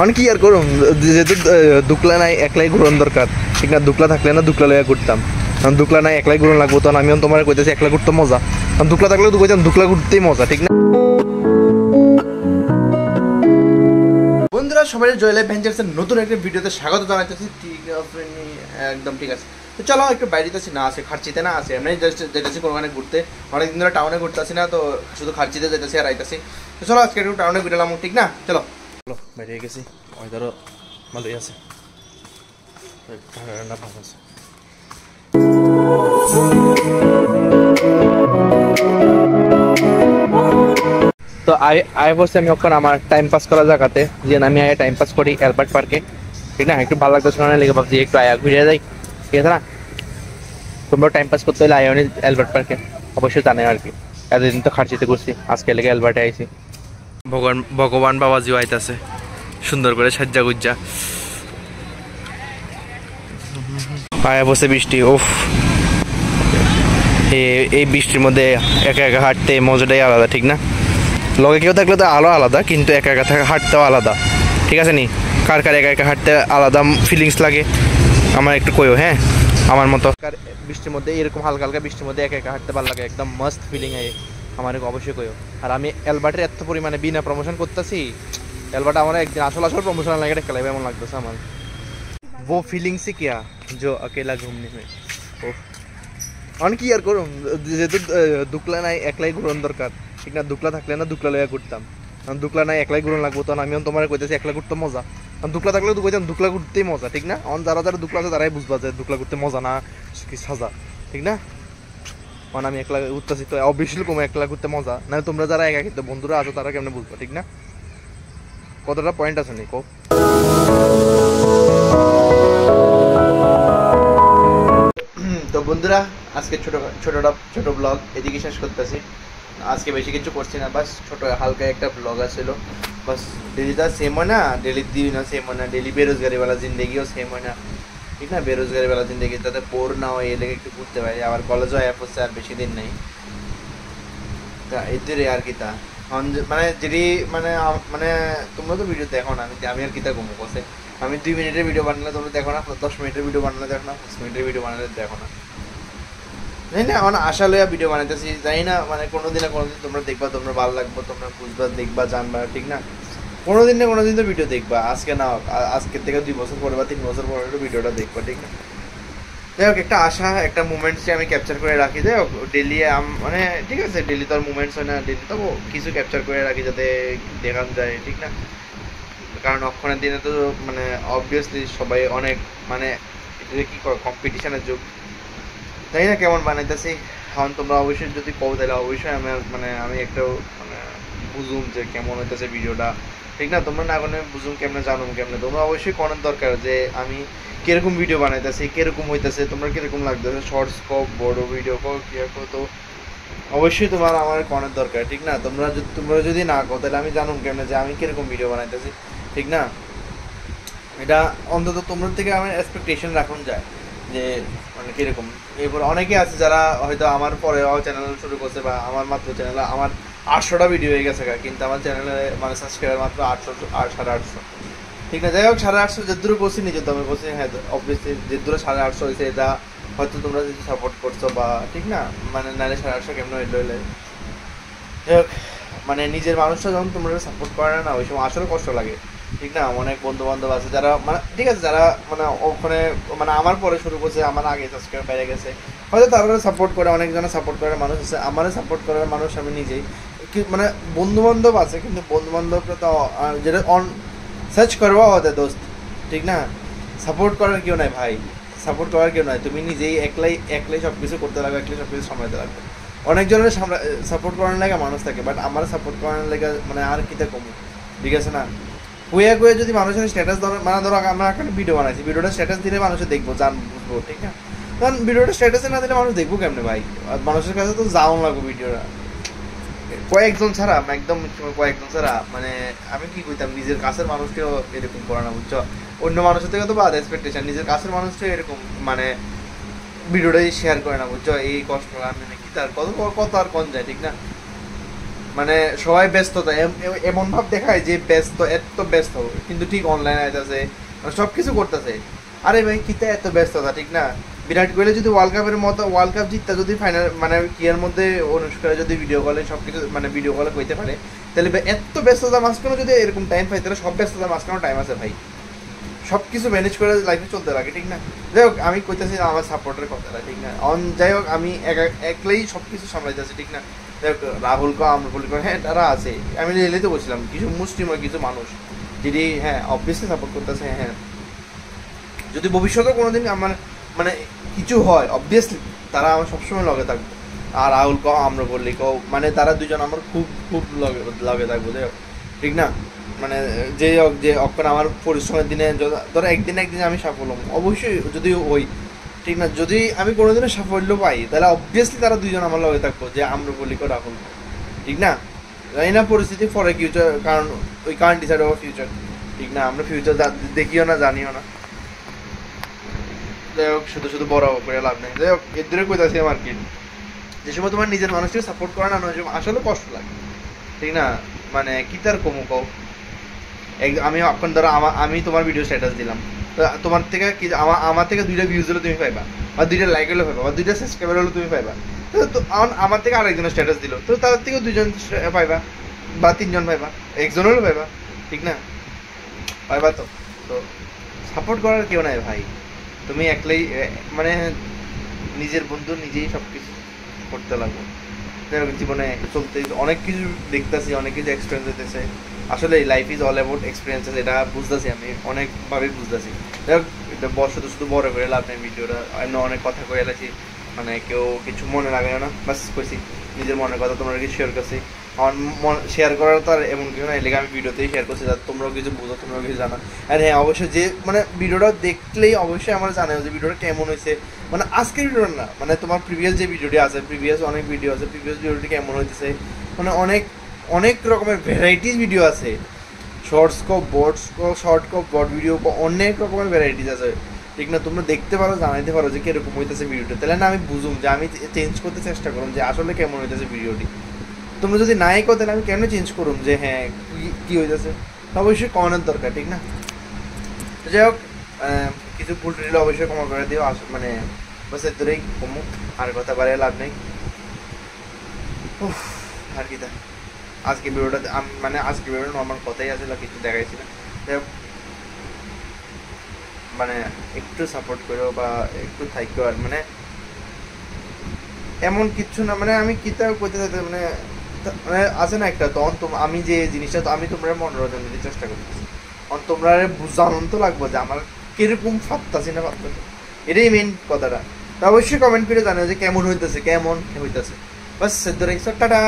On কি আর করুম, যেহেতু দুকলা নাই একলাই ঘুরন দরকার, ঠিক না? দুকলা থাকলে না দুকলা লইয়া ঘুরতাম, কারণ দুকলা নাই একলাই ঘুরন লাগবো। তখন আমি তোমার কইতেছি একলা ঘুরতে মজা, কারণ দুকলা থাকলেও তো কইতাম দুকলা ঘুরতেই মজা, ঠিক না? বন্ধুরা সবাই জয় লাইফ ভেঞ্চার্সের নতুন একটা ভিডিওতে স্বাগত জানাইতেছি। ঠিক আছে, একদম ঠিক আছে। তো চলো একটু বাইরে যাচ্ছি, না আছে খার্চিতে না আছে, এমনি যেতেছি কোনোখানে ঘুরতে। অনেকদিন ধরে টাউনে ঘুরতে আসি না, তো শুধু খার্চিতে যেতেছি আর আইতেছি। তো চলো আজকে একটু টাউনে ঘুরলাম, ঠিক না? চলো চলো বাইরে গেছি, ওয়েদারও ভালোই আছে, ঠান্ডা ঠান্ডা ভাব আছে। তো আই বসে আমি ওখানে আমার টাইম পাস করার জায়গাতে, যে আমি আয় টাইম পাস করি অ্যালবার্ট পার্কে, ঠিক না? একটু ভালো লাগতো শোনা লেগে ভাবছি একটু আয়া ঘুরে যাই, ঠিক আছে না? তোমরাও টাইম পাস করতে হলে আয়োনি অ্যালবার্ট পার্কে, অবশ্যই জানে আর কি। এতদিন তো খার্চিতে ঘুরছি, আজকে লেগে অ্যালবার্টে আইছি। ভগবান বাবাজিও আইতাছে সুন্দর করে সাজ্জা গুজ্জা, আয়া বসে বৃষ্টি। ওফ, এই বৃষ্টির মধ্যে একা একা হাঁটতে মজাটাই আলাদা, ঠিক না? লগে কেউ থাকলে তো আলো আলাদা, কিন্তু একা একা থাকা হাঁটতেও আলাদা, ঠিক আছে নি? কার কার একা একা হাঁটতে আলাদা ফিলিংস লাগে আমার একটু কইও, হ্যাঁ? আমার মতো বৃষ্টির মধ্যে, এরকম হালকা হালকা বৃষ্টির মধ্যে একা একা হাঁটতে ভালো লাগে, একদম মাস্ট ফিলিং হয় আমার, অবশ্যই কইও। আর আমি অ্যালবার্টের এত পরিমাণে বিনা প্রমোশন করতেছি, অ্যালবার্ট আমার একদিন আসল প্রমোশন লাগে খেলাবে এমন লাগতেছে আমার। वो फीलिंग से क्या जो अकेला घूमने में। ও অনেক কি আর করুম, যেহেতু দুকলা নাই একলাই ঘুরন দরকার, ঠিক না? দুকলা থাকলে না দুকলা লইয়া ঘুরতাম, কারণ দুকলা নাই একলাই ঘুরন লাগবো। তখন আমি তোমার কইতেছি একলা ঘুরতে মজা, কারণ দুকলা থাকলেও তো কইতাম দুকলা ঘুরতেই মজা, ঠিক না? অন যারা যারা দুকলা আছে তারাই বুঝবা যে দুকলা ঘুরতে মজা না কি সাজা, ঠিক না? কারণ আমি একলা ঘুরতেছি তো অবভিয়াসলি কম একলা ঘুরতে মজা না। তোমরা যারা একা কিন্তু বন্ধুরা আছো তারা কেমনে বুঝবা, ঠিক না? কতটা পয়েন্ট আছে নি কো। তো বন্ধুরা আজকে ছোট ব্লগ এদিকে শেষ করতেছি। আজকে বেশি কিছু করছি না, বাস ছোট হালকা একটা ব্লগ আসছিল বাস। ডেলিটা সেম হয় না, ডেলির দিন না সেম হয় না, ডেলি বেরোজগারিওয়ালা জিন্দগিও সেম হয় না, ঠিক না? বেরোজগারিওয়ালা জিন্দগি যাতে বোর না হয় এদিকে একটু ঘুরতে পারি। আবার কলেজও অ্যাপ হচ্ছে আর বেশি দিন নেই, তা এদের আর কি তা মানে যেটি মানে মানে তোমরা তো ভিডিও দেখো না, আমি আর কিতা ঘুমো বসে। আমি 2 মিনিটের ভিডিও বানালে তোমরা দেখো না, 10 মিনিটের ভিডিও বানালে দেখো না, 5 মিনিটের ভিডিও বানালে দেখো না, জানি না। আমার আশা লইয়া ভিডিও বানাইতেছি, জানি না মানে কোনোদিন না কোনোদিন তোমরা দেখবা, তোমরা ভালো লাগবে, তোমরা বুঝবা, দেখবা, জানবা, ঠিক না? কোনোদিন না কোনোদিন তো ভিডিও দেখবা, আজকে না আজকের থেকে 2 বছর পরে বা 3 বছর পরে ভিডিওটা দেখবা, ঠিক না? যাই হোক, একটা আশা, একটা মুভমেন্টসকে আমি ক্যাপচার করে রাখি। যাই হোক, ডেলি মানে ঠিক আছে, ডেলি তো আর মুভমেন্টস হয় না, ডেলি তো কিছু ক্যাপচার করে রাখি যাতে দেখানো যায়, ঠিক না? কারণ অক্ষণের দিনে তো মানে অবভিয়াসলি সবাই অনেক মানে এটা কি কম্পিটিশনের যুগ, তাই না? কেমন বানাইতেছি এখন তোমরা অবশ্যই যদি কও তাহলে অবশ্যই আমি একটা মানে বুঝুম যে কেমন হইতেছে ভিডিওটা, ঠিক না? তোমরা না কোনো বুঝুম কেমনে, জানুম কেমনে, তোমরা অবশ্যই করার দরকার যে আমি কিরকম ভিডিও বানাইতেছি, কিরকম হইতেছে, তোমরা কিরকম লাগতেছে, শর্টস কোক বড় ভিডিও কোক কি তো অবশ্যই তোমার আমার করার দরকার, ঠিক না? তোমরা যদি না কো তাহলে আমি জানুম কেমনে যে আমি কিরকম ভিডিও বানাইতেছি, ঠিক না? এটা অন্তত তোমার থেকে আমার এক্সপেকটেশন রাখুন যায় যে মানে কিরকম। এরপর অনেকে আছে যারা হয়তো আমার পরে চ্যানেল শুরু করছে, বা আমার মাত্র চ্যানেলে আমার 800টা ভিডিও হয়ে গেছে, কিন্তু আমার চ্যানেলে মানে সাবস্ক্রাইবার মাত্র 800 আর 850, ঠিক না? যাই হোক, 850 যে দূরে বসি নিজের দমে বসে, হ্যাঁ অবভিয়াসলি যে দূরে 850 হয়েছে এটা হয়তো তোমরা যদি সাপোর্ট করছো, বা ঠিক না? মানে নাহলে 850 কেমন হইলে যাই হোক, মানে নিজের মানুষটা যখন তোমরা সাপোর্ট করে না ওই সময় আসলে কষ্ট লাগে, ঠিক না? অনেক বন্ধু বান্ধব আছে যারা মানে ঠিক আছে, যারা মানে ওখানে মানে আমার পরে শুরু করছে, আমার আগে সাবস্ক্রাইব বেড়ে গেছে, হয়তো তারা সাপোর্ট করে, অনেকজনে সাপোর্ট করার মানুষ আছে, আমারও সাপোর্ট করার মানুষ আমি নিজেই, মানে বন্ধু বান্ধব আছে, কিন্তু বন্ধু বান্ধবরা তো যেটা অন সার্চ করবো ওদের দোস্ত, ঠিক না? সাপোর্ট করার কেউ নাই ভাই, সাপোর্ট করার কেউ নাই, তুমি নিজেই একলাই সব কিছু করতে লাগবে, একলাই সব কিছু সামলাতে লাগবে। অনেকজনের সাপোর্ট করার লাগে মানুষ থাকে, বাট আমার সাপোর্ট করার লাগে মানে আর কিতা কমু, ঠিক আছে না? কুয়ে যদি মানুষের স্ট্যাটাস মানে ধরো আমরা একটা ভিডিও বানাইছি, ভিডিওটা স্ট্যাটাস দিলে মানুষের দেখবো, বুঝবো, ঠিক না? কারণ ভিডিওটা স্ট্যাটাসে না দিলে মানুষ দেখবো কেমনে ভাই? মানুষের কাছে তো যাওয়া লাগবো ভিডিওটা, কয়েকজন ছাড়া, একদম কয়েকজন ছাড়া, মানে আমি কি কইতাম, নিজের কাছের মানুষকেও এরকম করে না, বুঝছো? অন্য মানুষের থেকে তো বাদ এক্সপেকটেশন, নিজের কাছের মানুষটাও এরকম মানে ভিডিওটাই শেয়ার করে না, বুঝছো? এই কষ্ট আমি নাকি তার কত কত আর কোন যায়, ঠিক না? মানে সবাই ব্যস্ততা এমন ভাব দেখায় যে ব্যস্ত, এত ব্যস্ত, কিন্তু ঠিক অনলাইনে আইতাছে, সব কিছু করতেছে। আরে ভাই কিতা এত ব্যস্ততা, ঠিক না? বিরাট কোহলি যদি ওয়ার্ল্ড কাপের মতো ওয়ার্ল্ড কাপ জিততে যদি ফাইনাল মানে কিয়ার মধ্যে অনুষ্কার যদি ভিডিও কলে সব কিছু মানে ভিডিও কলে কইতে পারে, তাহলে এত ব্যস্ততা মাঝখানে যদি এরকম টাইম পাই, তাহলে সব ব্যস্ততা মাঝখানে টাইম আছে ভাই, সব কিছু ম্যানেজ করে লাইফে চলতে লাগে, ঠিক না? যাই হোক, আমি কইতেছি আমার সাপোর্টের কথাটা, ঠিক না? যাই হোক, আমি একলাই সব কিছু সামলাইতেছি, ঠিক না? যাই হোক, রাহুল কো আমরুল কো, হ্যাঁ তারা আছে, আমি রেলে তো বলছিলাম কিছু মুসলিম হয় কিছু মানুষ যদি হ্যাঁ অবভিয়াসলি সাপোর্ট করতেছে। হ্যাঁ, যদি ভবিষ্যতে কোনোদিন আমার মানে কিছু হয়, অবভিয়াসলি তারা আমার সবসময় লগে থাকবো। আর রাহুল কও আমরা বললি কও, মানে তারা দুজন আমার খুব খুব লগে থাকবো, যাই হোক, ঠিক না? মানে যে হোক, যে অক্ষণ আমার পরিশ্রমের দিনে ধরো একদিন আমি সাফল্য অবশ্যই যদি হই, ঠিক না? যদি আমি কোনোদিনও সাফল্য পাই, তাহলে অবভিয়াসলি তারা দুজন আমার লগে থাকবো, যে আমরা বলি কো রাহুল, ঠিক না? জানি না পরিস্থিতি ফর ফিউচার, কারণ we can't decide our future, ঠিক না? আমরা ফিউচার দেখিও না, জানিও না। যাই হোক, শুধু শুধু বড় করে লাভ নেই। যাই হোক, এর দূরে কইতাছি আমার কি, যে সময় তোমার নিজের মানুষকে সাপোর্ট করা না আসলে কষ্ট লাগে, ঠিক না? মানে কি তার কমু কও, আমি এখন ধরো আমি তোমার ভিডিও স্ট্যাটাস দিলাম, তো তোমার থেকে কি আমার থেকে 2টা ভিউজ হলে তুমি পাইবা, বা 2টা লাইক হলে পাইবা, বা 2টা সাবস্ক্রাইবার হলে তুমি পাইবা। তো আমার থেকে আরেকজনের স্ট্যাটাস দিল, তো তার থেকেও 2জন পাইবা, বা 3জন পাইবা, একজন হলেও পাইবা, ঠিক না? পাইবা তো। তো সাপোর্ট করার কেউ নাই ভাই, তুমি একলাই মানে নিজের বন্ধু নিজেই সব কিছু করতে লাগবে। জীবনে চলতে অনেক কিছু দেখতেছি, অনেক কিছু এক্সপিরিয়েন্স হইতেছে। আসলে life is all about experiences, এটা বুঝতেছি, আমি অনেকভাবে বুঝতেছি। যাই হোক, এটা শুধু শুধু বড় করে লাভ নেই ভিডিওটা, আমি অনেক কথা কয়ে এলাছি, মানে কেউ কিছু মনে লাগে না, বাস কইছি নিজের মনের কথা তোমরা কিছু শেয়ার করছি। আমার শেয়ার করার তো আর এমন কিছু না, এলাকা আমি ভিডিওতেই শেয়ার করছি, যাতে তোমরাও কিছু বুঝো, তোমরাও কিছু জানো। আর হ্যাঁ, অবশ্যই যে মানে ভিডিওটা দেখলেই অবশ্যই আমার জানাও যে ভিডিওটা কেমন হয়েছে, মানে আজকের ভিডিও না, মানে তোমার প্রিভিয়াস যে ভিডিওটি আছে, প্রিভিয়াস অনেক ভিডিও আছে, প্রিভিয়াস ভিডিওটি কেমন হইতেছে, মানে অনেক অনেক রকমের ভ্যারাইটিস ভিডিও আছে, শর্টস কো বটস কো শর্ট কো বট ভিডিও কো, অনেক রকমের ভ্যারাইটিস আছে, ঠিক না? তোমরা দেখতে পারো, জানাইতে পারো যে কিরকম হইতেছে ভিডিওটা, তাহলে না আমি বুঝুম, যে আমি চেঞ্জ করতে চেষ্টা করুম যে আসলে কেমন হইতেছে ভিডিওটি। তোমরা যদি নাই কো, তাহলে আমি কেন চেঞ্জ করুম যে হ্যাঁ কি হইতেছে, অবশ্যই কমানোর দরকার, ঠিক না? যাই হোক, কিছু ভুল টুল অবশ্যই ক্ষমা করে দিও, মানে বাস এর ধরেই কমু, আর কথা বাড়িয়ে লাভ নেই। আর কি আজকে ভিডিওটাতে মানে আজকে ভিডিওটা নর্মাল কথাই আছে, কিছু দেখাইছি না। যাই হোক, মানে একটু সাপোর্ট করো বা একটু থাইকো, আর মানে এমন কিচ্ছু না, মানে আমি কিতা করতে চাইতে মানে মানে আছে না একটা, তখন আমি যে জিনিসটা তো আমি তোমরা মনোরঞ্জন দিতে চেষ্টা করতেছি, তখন তোমরা বুঝানো তো লাগবো যে আমার কিরকম ফাত্তাছি না ফাত্তাছি, এটাই মেন কথাটা। তো অবশ্যই কমেন্ট করে জানাও যে কেমন হইতেছে, কেমন হইতেছে। বাস, টাটা।